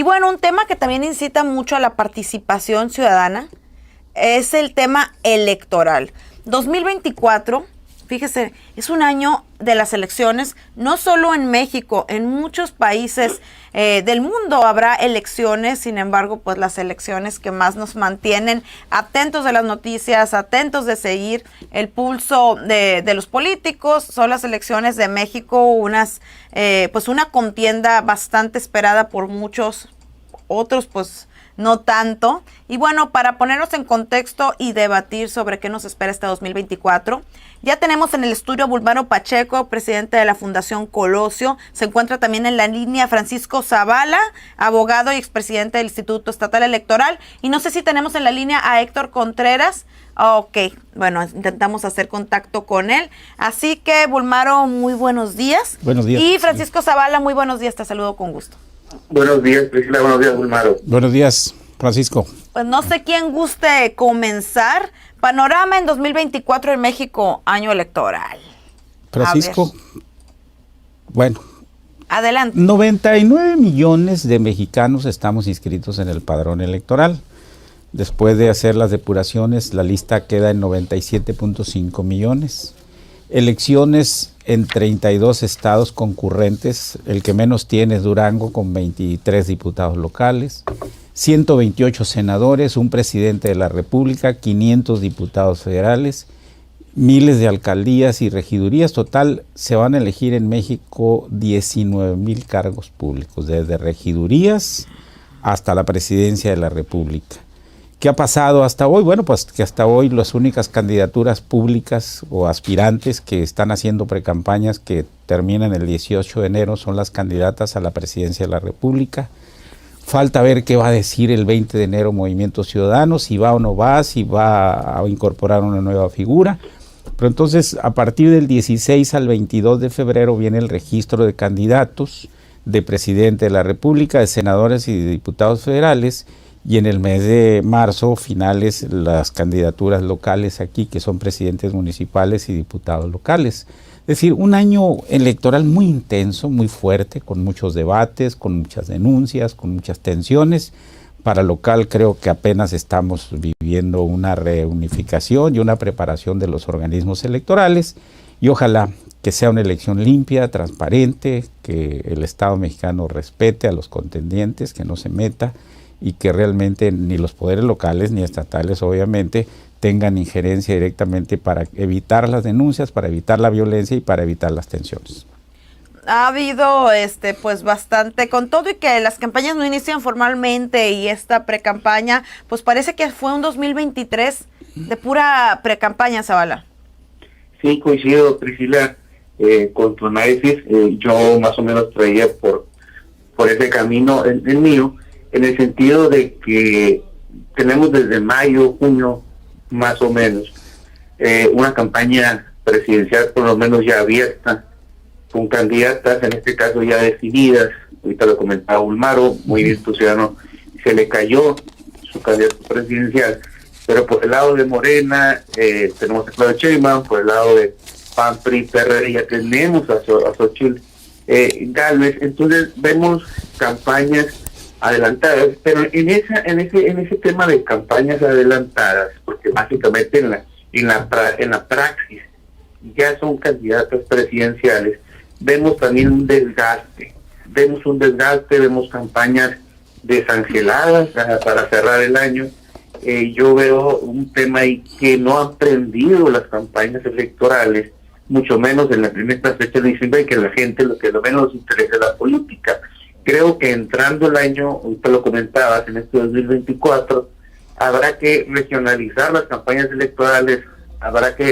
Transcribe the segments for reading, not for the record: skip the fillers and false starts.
Y bueno, un tema que también incita mucho a la participación ciudadana es el tema electoral. 2024, fíjese, es un año de las elecciones, no solo en México, en muchos países del mundo habrá elecciones. Sin embargo, pues las elecciones que más nos mantienen atentos de las noticias, atentos de seguir el pulso de los políticos, son las elecciones de México, pues una contienda bastante esperada por muchos, otros pues no tanto. Y bueno, para ponernos en contexto y debatir sobre qué nos espera este 2024, ya tenemos en el estudio a Bulmaro Pacheco, presidente de la Fundación Colosio. Se encuentra también en la línea Francisco Zavala, abogado y expresidente del Instituto Estatal Electoral. Y no sé si tenemos en la línea a Héctor Contreras. Ok, bueno, intentamos hacer contacto con él. Así que, Bulmaro, muy buenos días. Buenos días. Y Francisco Zavala, muy buenos días, te saludo con gusto. Buenos días, Priscila, buenos días, Bulmaro. Buenos días, Francisco. Pues no sé quién guste comenzar. Panorama en 2024 en México, año electoral. Francisco, bueno. Adelante. 99 millones de mexicanos estamos inscritos en el padrón electoral. Después de hacer las depuraciones, la lista queda en 97.5 millones. Elecciones en 32 estados concurrentes, el que menos tiene es Durango con 23 diputados locales, 128 senadores, un presidente de la República, 500 diputados federales, miles de alcaldías y regidurías. Total, se van a elegir en México 19,000 cargos públicos, desde regidurías hasta la presidencia de la República. ¿Qué ha pasado hasta hoy? Bueno, pues que hasta hoy las únicas candidaturas públicas o aspirantes que están haciendo precampañas que terminan el 18 de enero son las candidatas a la presidencia de la República. Falta ver qué va a decir el 20 de enero Movimiento Ciudadano, si va o no va, si va a incorporar una nueva figura. Pero entonces, a partir del 16 al 22 de febrero viene el registro de candidatos, de presidente de la República, de senadores y de diputados federales. Y en el mes de marzo, finales, las candidaturas locales aquí, que son presidentes municipales y diputados locales. Es decir, un año electoral muy intenso, muy fuerte, con muchos debates, con muchas denuncias, con muchas tensiones. Para local creo que apenas estamos viviendo una reunificación y una preparación de los organismos electorales. Y ojalá que sea una elección limpia, transparente, que el Estado mexicano respete a los contendientes, que no se meta, y que realmente ni los poderes locales ni estatales obviamente tengan injerencia directamente para evitar las denuncias, para evitar la violencia y para evitar las tensiones. Ha habido pues bastante, con todo y que las campañas no inician formalmente y esta precampaña, pues parece que fue un 2023 de pura precampaña, Zavala. Sí, coincido, Priscila, con tu análisis. Yo más o menos traía por ese camino el mío, en el sentido de que tenemos desde mayo, junio, más o menos, una campaña presidencial por lo menos ya abierta, con candidatas, en este caso ya definidas. Ahorita lo comentaba Bulmaro, Movimiento Ciudadano se le cayó su candidato presidencial, pero por el lado de Morena tenemos a Claudia Sheinbaum, por el lado de PAN, PRI, PRD ya tenemos a Xochitl Gálvez. Entonces vemos campañas adelantadas, pero en ese tema de campañas adelantadas, porque básicamente en la praxis ya son candidatas presidenciales, vemos también un desgaste, vemos campañas desangeladas para cerrar el año. Yo veo un tema ahí que no han prendido las campañas electorales, mucho menos en la primera fecha de diciembre, y que la gente lo que menos nos interesa es la política. Creo que entrando el año, usted lo comentabas, en este 2024, habrá que regionalizar las campañas electorales,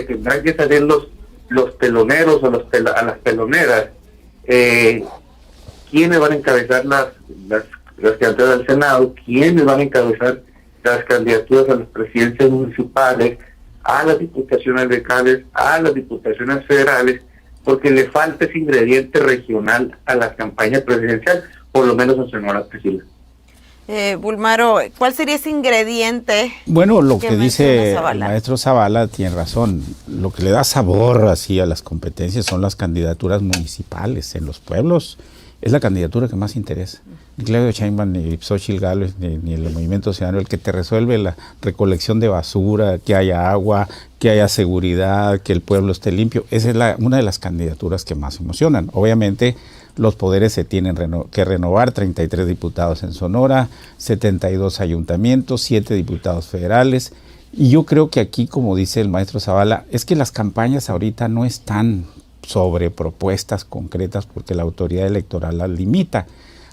tendrán que salir los teloneros o a las teloneras, quiénes van a encabezar las candidaturas al Senado, quiénes van a encabezar las candidaturas a las presidencias municipales, a las diputaciones locales, a las diputaciones federales, porque le falta ese ingrediente regional a la campaña presidencial, por lo menos en Sonora, Priscila. Bulmaro, ¿cuál sería ese ingrediente? Bueno, lo que dice el maestro Zavala tiene razón. Lo que le da sabor así a las competencias son las candidaturas municipales en los pueblos es la candidatura que más interesa. Ni Claudia Sheinbaum, ni Xóchitl Gálvez, ni el Movimiento Ciudadano, el que te resuelve la recolección de basura, que haya agua, que haya seguridad, que el pueblo esté limpio. Esa es una de las candidaturas que más emocionan. Obviamente, los poderes se tienen que renovar: 33 diputados en Sonora, 72 ayuntamientos, 7 diputados federales. Y yo creo que aquí, como dice el maestro Zavala, es que las campañas ahorita no están sobre propuestas concretas porque la autoridad electoral las limita.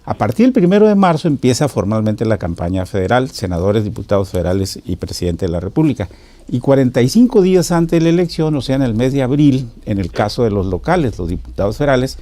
A partir del 1 de marzo empieza formalmente la campaña federal, senadores, diputados federales y presidente de la República. Y 45 días antes de la elección, o sea, en el mes de abril, en el caso de los locales, los diputados federales,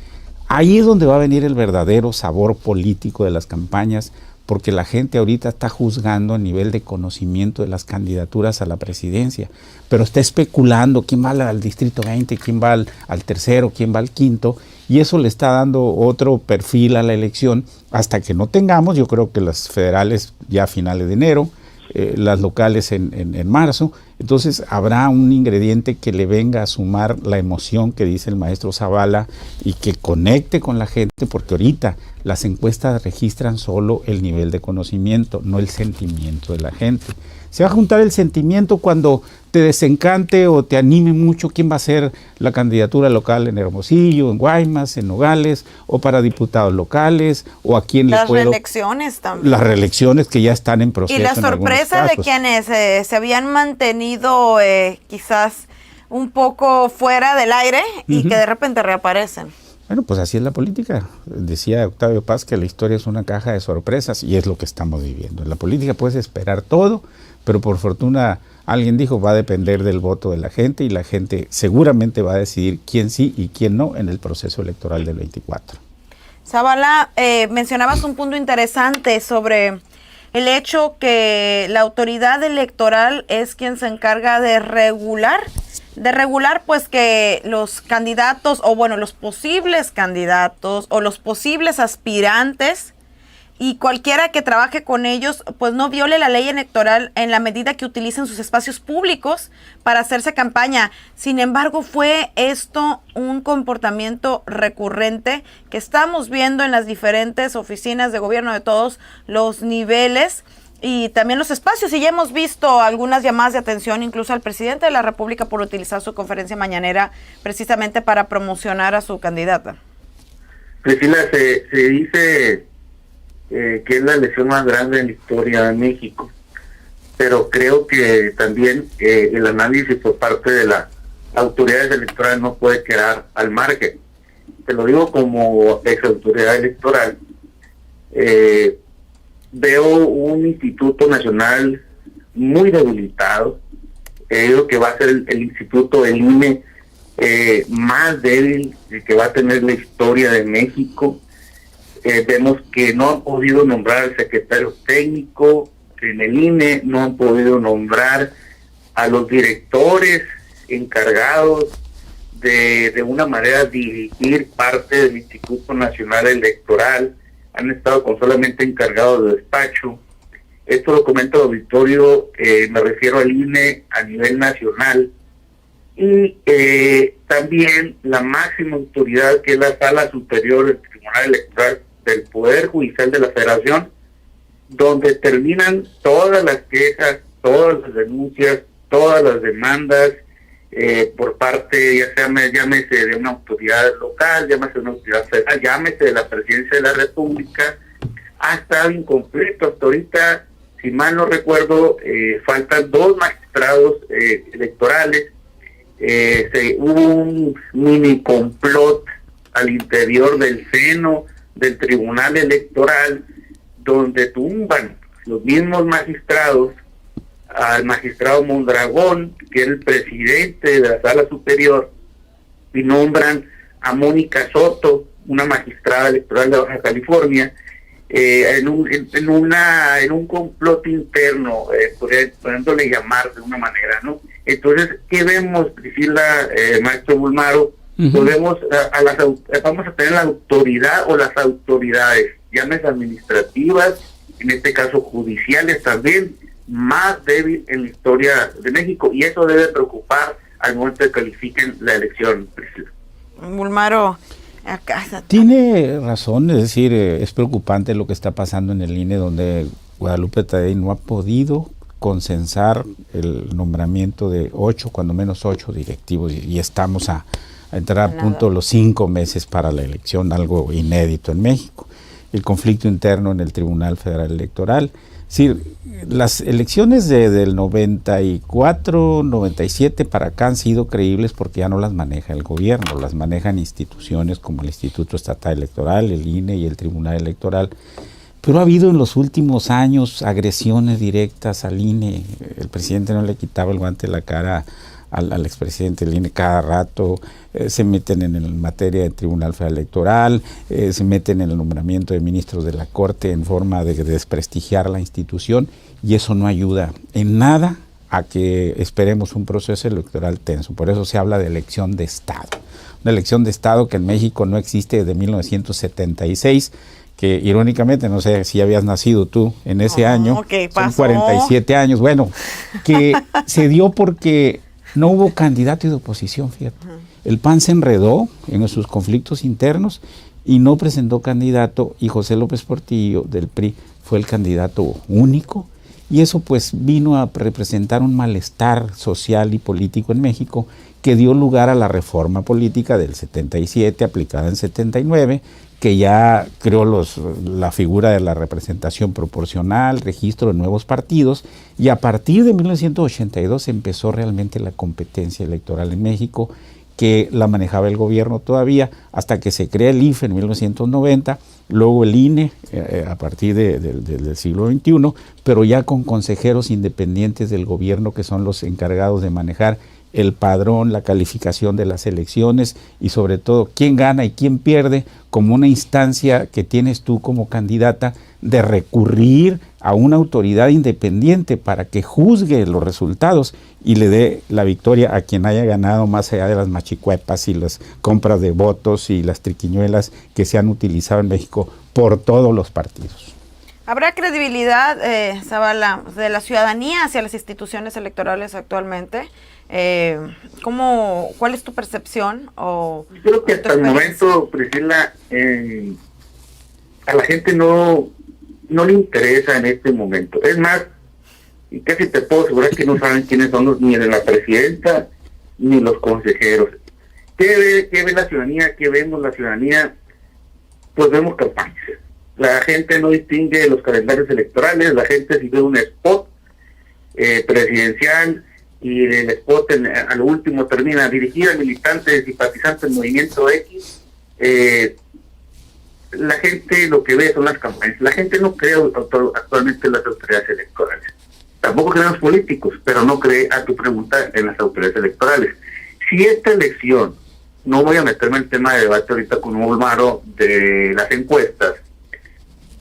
ahí es donde va a venir el verdadero sabor político de las campañas, porque la gente ahorita está juzgando a nivel de conocimiento de las candidaturas a la presidencia, pero está especulando quién va al distrito 20, quién va al tercero, quién va al quinto, y eso le está dando otro perfil a la elección hasta que no tengamos. Yo creo que las federales ya a finales de enero, las locales en marzo. Entonces habrá un ingrediente que le venga a sumar la emoción que dice el maestro Zavala y que conecte con la gente, porque ahorita las encuestas registran solo el nivel de conocimiento, no el sentimiento de la gente. Se va a juntar el sentimiento cuando te desencante o te anime mucho quién va a ser la candidatura local en Hermosillo, en Guaymas, en Nogales, o para diputados locales, o a quién le puedo... Las reelecciones también. Las reelecciones que ya están en proceso. Y la sorpresa de quienes se habían mantenido quizás un poco fuera del aire y que de repente reaparecen. Bueno, pues así es la política. Decía Octavio Paz que la historia es una caja de sorpresas y es lo que estamos viviendo. En la política puedes esperar todo, pero por fortuna alguien dijo va a depender del voto de la gente y la gente seguramente va a decidir quién sí y quién no en el proceso electoral del 24. Zavala, mencionabas un punto interesante sobre el hecho que la autoridad electoral es quien se encarga de regular pues que los candidatos, o bueno, los posibles candidatos o los posibles aspirantes y cualquiera que trabaje con ellos, pues no viole la ley electoral en la medida que utilicen sus espacios públicos para hacerse campaña. Sin embargo, fue esto un comportamiento recurrente que estamos viendo en las diferentes oficinas de gobierno de todos los niveles y también los espacios. Y ya hemos visto algunas llamadas de atención incluso al presidente de la República por utilizar su conferencia mañanera precisamente para promocionar a su candidata. Priscila, se dice que es la elección más grande en la historia de México, pero creo que también el análisis por parte de las autoridades electorales no puede quedar al margen. Te lo digo como ex autoridad electoral. Veo un Instituto Nacional muy debilitado. Creo que va a ser el instituto, el INE, más débil que va a tener la historia de México. Vemos que no han podido nombrar al secretario técnico en el INE, no han podido nombrar a los directores encargados de una manera dirigir parte del Instituto Nacional Electoral. Han estado con solamente encargados de despacho. Esto lo comento al auditorio, me refiero al INE a nivel nacional. Y también la máxima autoridad, que es la Sala Superior del Tribunal Electoral del Poder Judicial de la Federación, donde terminan todas las quejas, todas las denuncias, todas las demandas por parte, ya sea llámese de una autoridad local, llámese de una autoridad federal, llámese de la Presidencia de la República. Ha estado incompleto hasta ahorita. Si mal no recuerdo, faltan 2 magistrados electorales. Hubo un mini complot al interior del seno del Tribunal Electoral, donde tumban los mismos magistrados al magistrado Mondragón, que es el presidente de la Sala Superior, y nombran a Mónica Soto, una magistrada electoral de Baja California, en un complot interno, pudiéndole llamar de una manera, ¿no? Entonces, ¿qué vemos, Priscila, maestro Bulmaro? Vamos a tener la autoridad o las autoridades, llámese administrativas, en este caso judiciales también, más débil en la historia de México, y eso debe preocupar al momento de que califiquen la elección, Priscila. Bulmaro, Tiene razón, es decir, es preocupante lo que está pasando en el INE, donde Guadalupe Tadei no ha podido consensar el nombramiento de 8, cuando menos 8 directivos, y estamos a entrar a punto los 5 meses para la elección, algo inédito en México. El conflicto interno en el Tribunal Federal Electoral. Sí, las elecciones del 94, 97 para acá han sido creíbles porque ya no las maneja el gobierno, las manejan instituciones como el Instituto Estatal Electoral, el INE y el Tribunal Electoral. Pero ha habido en los últimos años agresiones directas al INE. El presidente no le quitaba el guante de la cara al expresidente del INE cada rato. Se meten en materia del Tribunal Federal Electoral, se meten en el nombramiento de ministros de la Corte en forma de desprestigiar la institución, y eso no ayuda en nada a que esperemos un proceso electoral tenso. Por eso se habla de elección de Estado. Una elección de Estado que en México no existe desde 1976, que irónicamente, no sé si habías nacido tú en ese año, son 47 años, bueno, que se dio porque no hubo candidato de oposición, fíjate. El PAN se enredó en sus conflictos internos y no presentó candidato, y José López Portillo del PRI fue el candidato único, y eso pues vino a representar un malestar social y político en México que dio lugar a la reforma política del 77 aplicada en 79, que ya creó la figura de la representación proporcional, registro de nuevos partidos, y a partir de 1982 empezó realmente la competencia electoral en México, que la manejaba el gobierno todavía, hasta que se crea el IFE en 1990, luego el INE a partir del siglo XXI, pero ya con consejeros independientes del gobierno que son los encargados de manejar el padrón, la calificación de las elecciones y sobre todo quién gana y quién pierde, como una instancia que tienes tú como candidata de recurrir a una autoridad independiente para que juzgue los resultados y le dé la victoria a quien haya ganado, más allá de las machicuepas y las compras de votos y las triquiñuelas que se han utilizado en México por todos los partidos. ¿Habrá credibilidad, Zavala, de la ciudadanía hacia las instituciones electorales actualmente? ¿Cuál es tu percepción? Creo que hasta el momento, Priscila, a la gente no le interesa en este momento. Es más, y casi te puedo asegurar que no saben quiénes son ni de la presidenta ni los consejeros. ¿Qué ve la ciudadanía? ¿Qué vemos la ciudadanía? Pues vemos campañas. La gente no distingue los calendarios electorales, la gente si ve un spot presidencial y el spot a lo último termina dirigida a militantes y simpatizantes del movimiento X, la gente lo que ve son las campañas. La gente no cree actualmente en las autoridades electorales. Tampoco cree en los políticos, pero no cree, a tu pregunta, en las autoridades electorales. Si esta elección, no voy a meterme en el tema de debate ahorita con un Olmaro de las encuestas,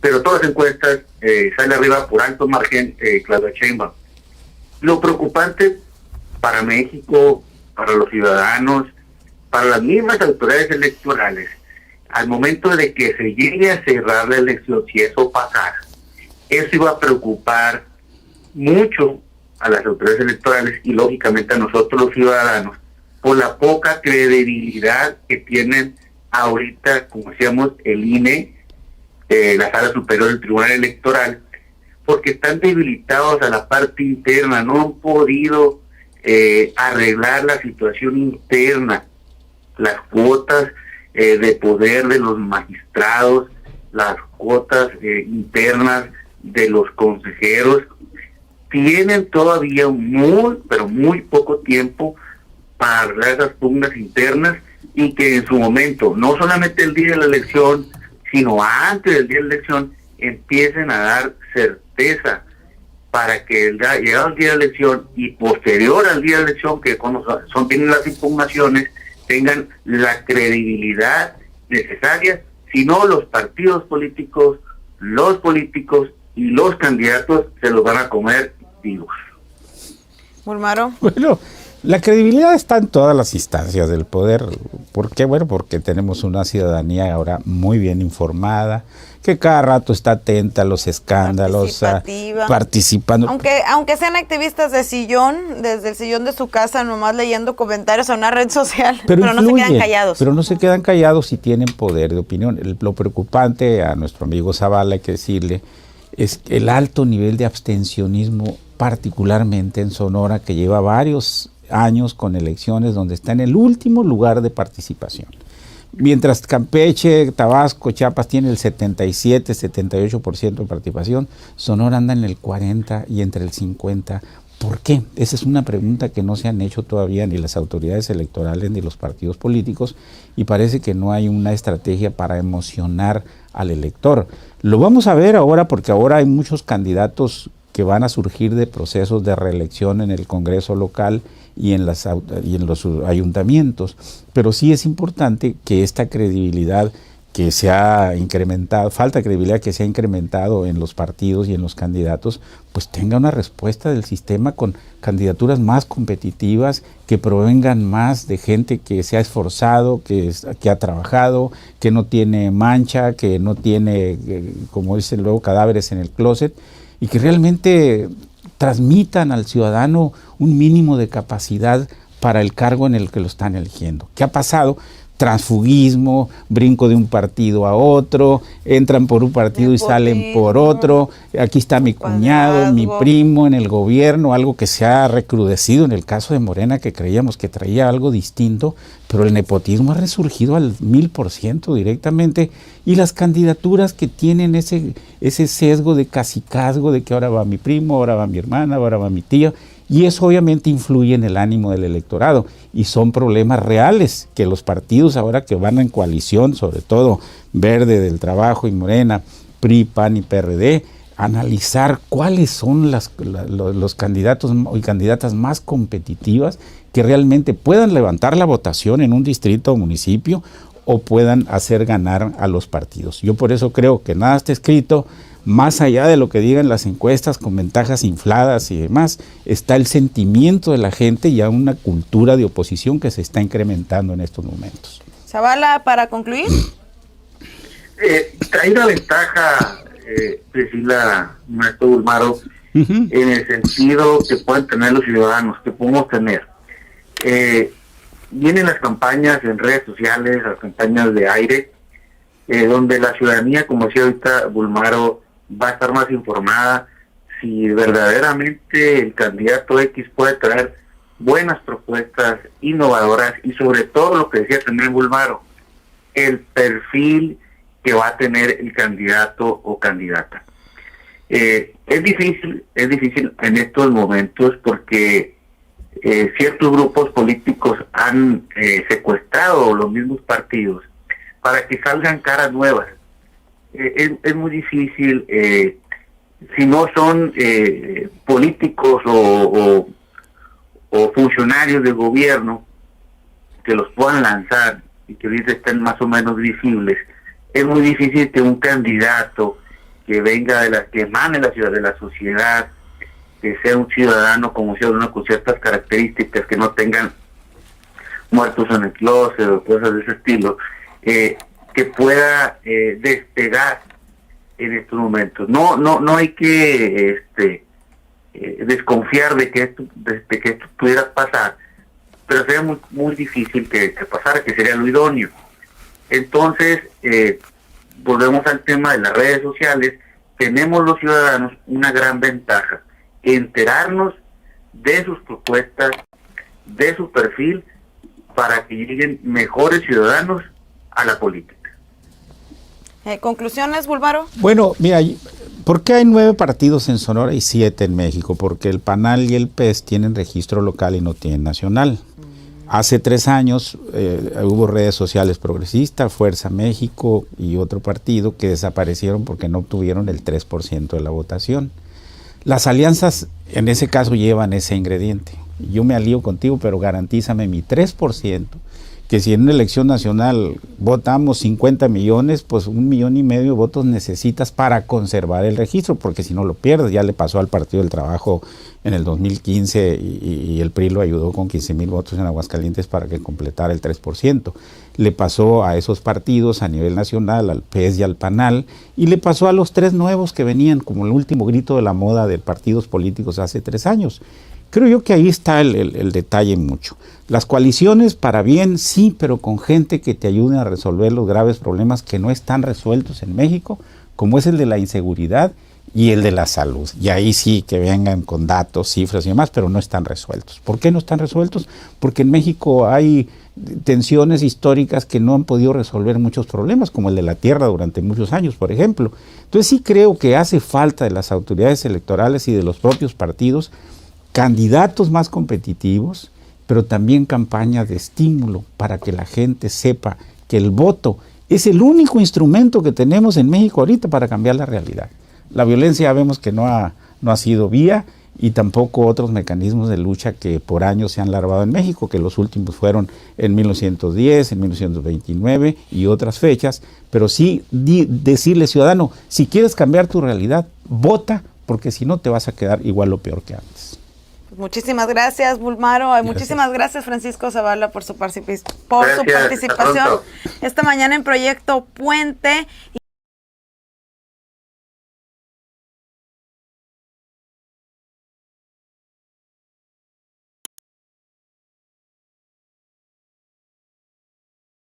pero todas las encuestas sale arriba por alto margen Claudia Sheinbaum. Lo preocupante para México, para los ciudadanos, para las mismas autoridades electorales, al momento de que se llegue a cerrar la elección, si eso pasara, eso iba a preocupar mucho a las autoridades electorales y lógicamente a nosotros los ciudadanos, por la poca credibilidad que tienen ahorita, como decíamos, el INE, la Sala Superior del Tribunal Electoral, porque están debilitados a la parte interna, no han podido arreglar la situación interna, las cuotas de poder de los magistrados, las cuotas internas de los consejeros, tienen todavía pero muy poco tiempo para arreglar esas pugnas internas, y que en su momento, no solamente el día de la elección, sino antes del día de la elección, empiecen a dar certeza para que llegado el día de la elección y posterior al día de la elección, que cuando tienen las impugnaciones, tengan la credibilidad necesaria. Si no, los partidos políticos, los políticos y los candidatos se los van a comer vivos. Olmaro. Bueno, La credibilidad está en todas las instancias del poder. ¿Por qué? Bueno, porque tenemos una ciudadanía ahora muy bien informada, que cada rato está atenta a los escándalos, participando. Aunque sean activistas de sillón, desde el sillón de su casa, nomás leyendo comentarios a una red social, pero no se quedan callados. Pero no se quedan callados y tienen poder de opinión. Lo preocupante, a nuestro amigo Zavala hay que decirle, es el alto nivel de abstencionismo, particularmente en Sonora, que lleva varios años con elecciones donde está en el último lugar de participación. Mientras Campeche, Tabasco, Chiapas tiene el 77, 78% de participación, Sonora anda en el 40 y entre el 50. ¿Por qué? Esa es una pregunta que no se han hecho todavía ni las autoridades electorales ni los partidos políticos, y parece que no hay una estrategia para emocionar al elector. Lo vamos a ver ahora, porque ahora hay muchos candidatos que van a surgir de procesos de reelección en el Congreso local y en los ayuntamientos, pero sí es importante que esta credibilidad que se ha incrementado, falta de credibilidad que se ha incrementado en los partidos y en los candidatos, pues tenga una respuesta del sistema con candidaturas más competitivas, que provengan más de gente que se ha esforzado, que ha trabajado, que no tiene mancha, que no tiene, como dicen luego, cadáveres en el closet, y que realmente transmitan al ciudadano un mínimo de capacidad para el cargo en el que lo están eligiendo. ¿Qué ha pasado? Transfugismo, brinco de un partido a otro, entran por un partido y salen por otro, aquí está mi cuñado, mi primo en el gobierno, algo que se ha recrudecido en el caso de Morena, que creíamos que traía algo distinto, pero el nepotismo ha resurgido al 1000% directamente, y las candidaturas que tienen ese sesgo de cacicazgo, de que ahora va mi primo, ahora va mi hermana, ahora va mi tía, y eso obviamente influye en el ánimo del electorado, y son problemas reales que los partidos ahora que van en coalición, sobre todo Verde del Trabajo y Morena, PRI, PAN y PRD, analizar cuáles son los candidatos y candidatas más competitivas que realmente puedan levantar la votación en un distrito o municipio o puedan hacer ganar a los partidos. Yo por eso creo que nada está escrito. Más allá de lo que digan las encuestas con ventajas infladas y demás, está el sentimiento de la gente y a una cultura de oposición que se está incrementando en estos momentos. Zavala, para concluir. Hay una ventaja, Priscila, maestro Bulmaro, en el sentido que pueden tener los ciudadanos, que podemos tener. Vienen las campañas en redes sociales, las campañas de aire, donde la ciudadanía, como decía ahorita Bulmaro, va a estar más informada si verdaderamente el candidato X puede traer buenas propuestas innovadoras y sobre todo lo que decía también Bulmaro, el perfil que va a tener el candidato o candidata. Es difícil en estos momentos porque ciertos grupos políticos han secuestrado los mismos partidos para que salgan caras nuevas. Es muy difícil, si no son políticos o funcionarios del gobierno que los puedan lanzar y que ahorita estén más o menos visibles, es muy difícil que un candidato que venga que emane de la sociedad, que sea un ciudadano como ciudadano con ciertas características, que no tengan muertos en el closet o cosas de ese estilo, que pueda despegar en estos momentos. No hay que desconfiar de que esto pudiera pasar, pero sería muy, muy difícil que pasara, que sería lo idóneo. Entonces, volvemos al tema de las redes sociales. Tenemos los ciudadanos una gran ventaja: enterarnos de sus propuestas, de su perfil, para que lleguen mejores ciudadanos a la política. ¿Conclusiones, Bulmaro? Bueno, mira, ¿por qué hay 9 partidos en Sonora y 7 en México? Porque el PANAL y el PES tienen registro local y no tienen nacional. Hace 3 años hubo redes sociales progresistas, Fuerza México y otro partido que desaparecieron porque no obtuvieron el 3% de la votación. Las alianzas en ese caso llevan ese ingrediente. Yo me alío contigo, pero garantízame mi 3%, que si en una elección nacional votamos 50 millones, pues 1,5 millones de votos necesitas para conservar el registro, porque si no lo pierdes. Ya le pasó al Partido del Trabajo en el 2015 y el PRI lo ayudó con 15,000 votos en Aguascalientes para que completara el 3%. Le pasó a esos partidos a nivel nacional, al PES y al PANAL, y le pasó a los 3 nuevos que venían como el último grito de la moda de partidos políticos hace 3 años. Creo yo que ahí está el detalle mucho. Las coaliciones para bien, sí, pero con gente que te ayude a resolver los graves problemas que no están resueltos en México, como es el de la inseguridad y el de la salud. Y ahí sí que vengan con datos, cifras y demás, pero no están resueltos. ¿Por qué no están resueltos? Porque en México hay tensiones históricas que no han podido resolver muchos problemas, como el de la tierra durante muchos años, por ejemplo. Entonces sí creo que hace falta de las autoridades electorales y de los propios partidos candidatos más competitivos, pero también campañas de estímulo para que la gente sepa que el voto es el único instrumento que tenemos en México ahorita para cambiar la realidad. La violencia ya vemos que no ha sido vía, y tampoco otros mecanismos de lucha que por años se han larvado en México, que los últimos fueron en 1910, en 1929 y otras fechas, pero sí decirle, ciudadano, si quieres cambiar tu realidad, vota, porque si no te vas a quedar igual o peor que antes. Muchísimas gracias, Bulmaro. Muchísimas gracias, Francisco Zavala, por su participación esta mañana en Proyecto Puente.